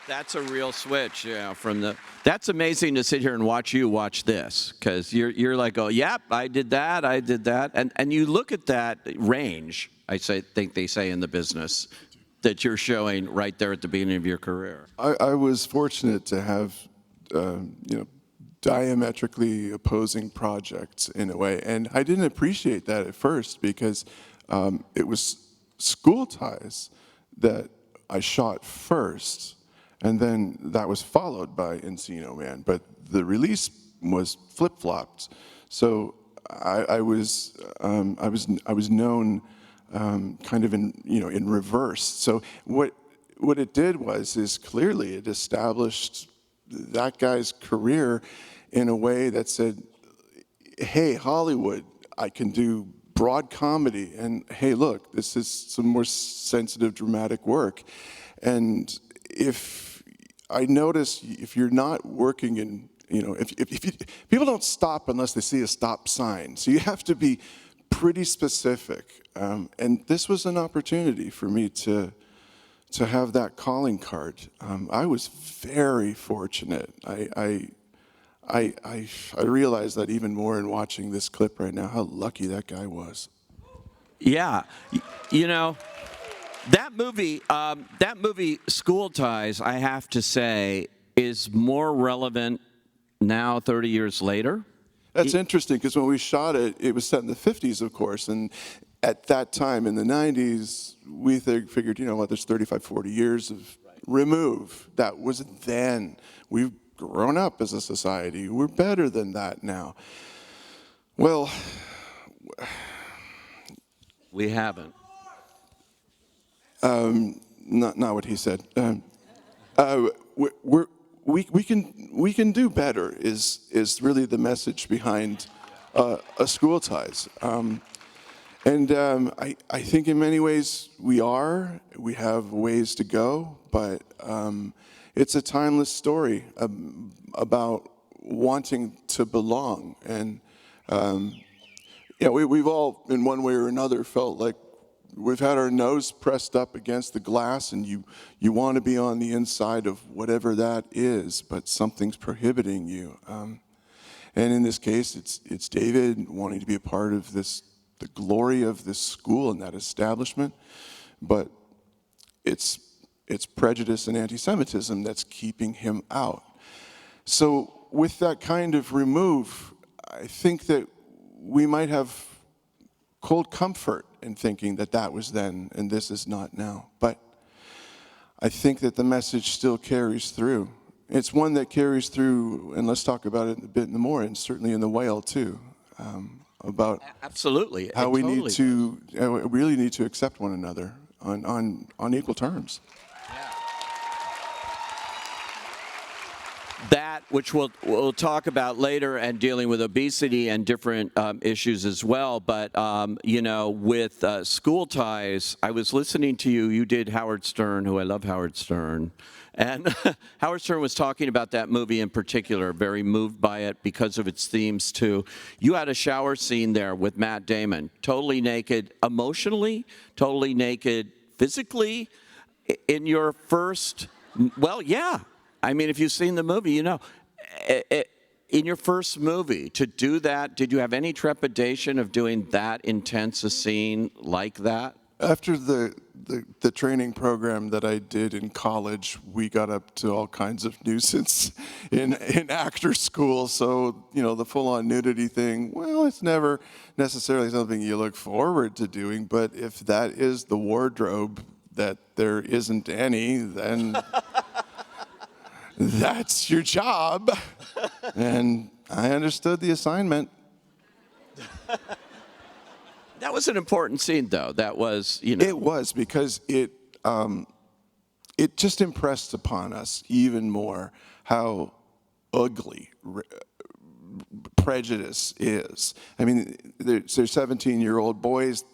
That's a real switch, yeah. That's amazing to sit here and watch you watch this, because you're like, oh, yep, I did that, and you look at that range. Think they say in the business that you're showing right there at the beginning of your career. I was fortunate to have, diametrically opposing projects in a way, and I didn't appreciate that at first because it was School Ties that I shot first, and then that was followed by Encino Man. But the release was flip-flopped, so I was known kind of in reverse. So what it did is clearly it established that guy's career in a way that said, hey, Hollywood, I can do broad comedy, and hey, look, this is some more sensitive, dramatic work. And if I notice, if you're not working in, people don't stop unless they see a stop sign. So you have to be pretty specific. And this was an opportunity for me to have that calling card. I was very fortunate. I realize that even more in watching this clip right now, how lucky that guy was. Yeah, that movie, School Ties, I have to say, is more relevant now, 30 years later. That's interesting, because when we shot it, it was set in the 50s, of course, and at that time in the 90s, we figured, there's 35, 40 years of remove. That was then. We've grown up as a society. We're better than that now. Well, we haven't. Not what he said. We can do better is really the message behind a School Ties. And I think in many ways we have ways to go, but it's a timeless story about wanting to belong. And we've all, in one way or another, felt like we've had our nose pressed up against the glass, and you want to be on the inside of whatever that is, but something's prohibiting you. And in this case, it's David wanting to be a part of the glory of this school and that establishment, but it's prejudice and anti-Semitism that's keeping him out. So with that kind of remove, I think that we might have cold comfort in thinking that was then and this is not now. But I think that the message still carries through. It's one that carries through, and let's talk about it a bit more, and certainly in The Whale too, about absolutely how we totally really need to accept one another on equal terms. That, which we'll talk about later, and dealing with obesity and different issues as well. But with School Ties, I was listening to you. You did Howard Stern, who I love Howard Stern, and Howard Stern was talking about that movie in particular, very moved by it because of its themes too. You had a shower scene there with Matt Damon, totally naked, emotionally, totally naked, physically, in your first. Well, yeah. I mean, if you've seen the movie, in your first movie, to do that, did you have any trepidation of doing that intense a scene like that? After the training program that I did in college, we got up to all kinds of nuisance in actor school. So, the full-on nudity thing, well, it's never necessarily something you look forward to doing. But if that is the wardrobe that there isn't any, then that's your job. And I understood the assignment. That was an important scene, though. That was, It was, because it just impressed upon us even more how ugly prejudice is. I mean, there's 17-year-old boys.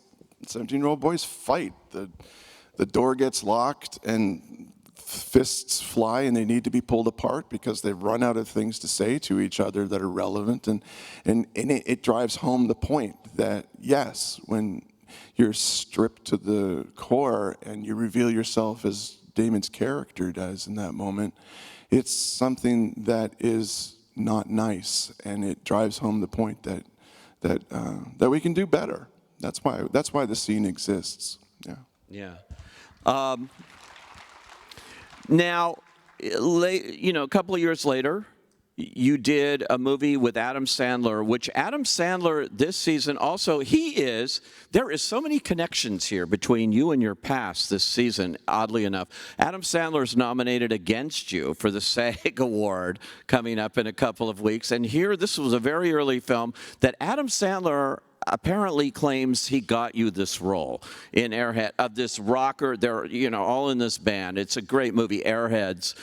17-year-old boys fight. The door gets locked, and fists fly, and they need to be pulled apart because they've run out of things to say to each other that are relevant. And it drives home the point that, yes, when you're stripped to the core and you reveal yourself as Damon's character does in that moment, it's something that is not nice, and it drives home the point that we can do better. That's why the scene exists. Yeah. Yeah. Now, a couple of years later, you did a movie with Adam Sandler, which Adam Sandler this season also, there is so many connections here between you and your past this season, oddly enough. Adam Sandler's nominated against you for the SAG Award coming up in a couple of weeks. And here, this was a very early film that Adam Sandler apparently claims he got you this role in Airheads, of this rocker. They're, all in this band. It's a great movie, Airheads.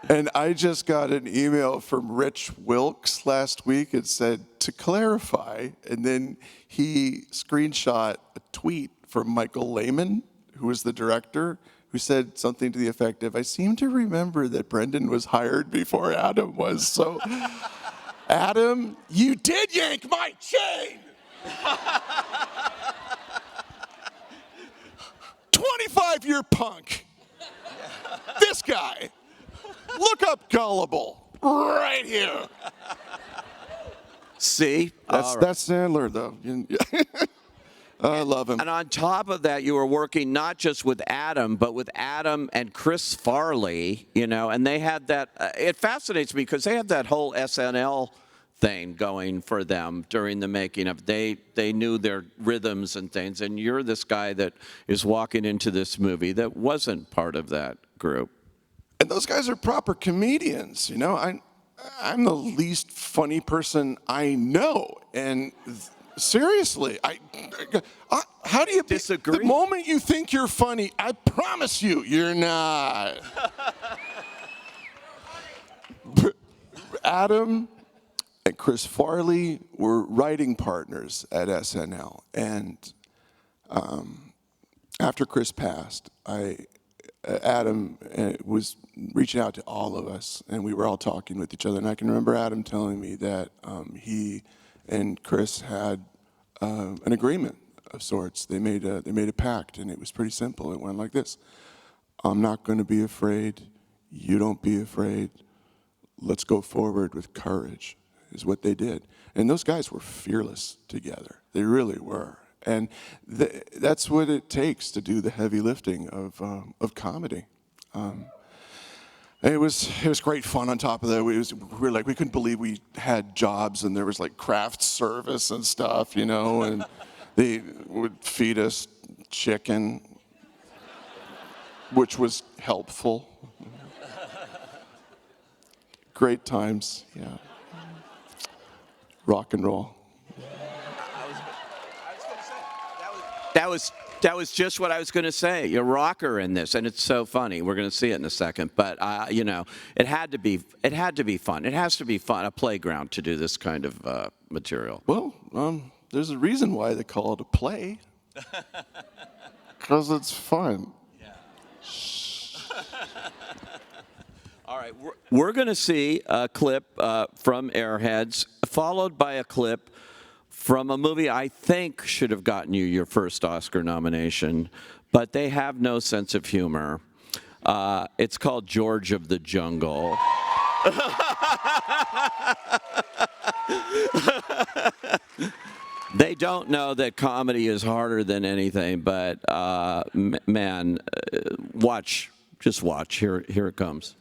And I just got an email from Rich Wilkes last week. It said, to clarify, and then he screenshot a tweet from Michael Lehman, who was the director, who said something to the effect of, I seem to remember that Brendan was hired before Adam was, so... Adam, you did yank my chain! 25-year punk. This guy. Look up Gullible. Right here. See? That's Sandler, though. I love him. And on top of that, you were working not just with Adam, but with Adam and Chris Farley, and they had that. It fascinates me because they had that whole SNL thing going for them during the making of. They knew their rhythms and things, and you're this guy that is walking into this movie that wasn't part of that group. And those guys are proper comedians, I'm the least funny person I know, and seriously, how do you disagree? The moment you think you're funny, I promise you're not. Adam and Chris Farley were writing partners at SNL, and after Chris passed, Adam was reaching out to all of us, and we were all talking with each other. And I can remember Adam telling me that he and Chris had an agreement of sorts. They made a pact, and it was pretty simple. It went like this: I'm not going to be afraid. You don't be afraid. Let's go forward with courage, is what they did. And those guys were fearless together. They really were. And that's what it takes to do the heavy lifting of comedy. It was great fun. On top of that, we couldn't believe we had jobs, and there was like craft service and stuff, and they would feed us chicken, which was helpful. Great times, yeah. Rock and roll. That was just what I was going to say. You're a rocker in this, and it's so funny. We're going to see it in a second, but it had to be fun. It has to be fun, a playground to do this kind of material. Well, there's a reason why they call it a play, because it's fun. Yeah. All right, we're going to see a clip from Airheads, followed by a clip from a movie I think should have gotten you your first Oscar nomination, but they have no sense of humor. It's called George of the Jungle. They don't know that comedy is harder than anything, but man, watch. Just watch. Here it comes.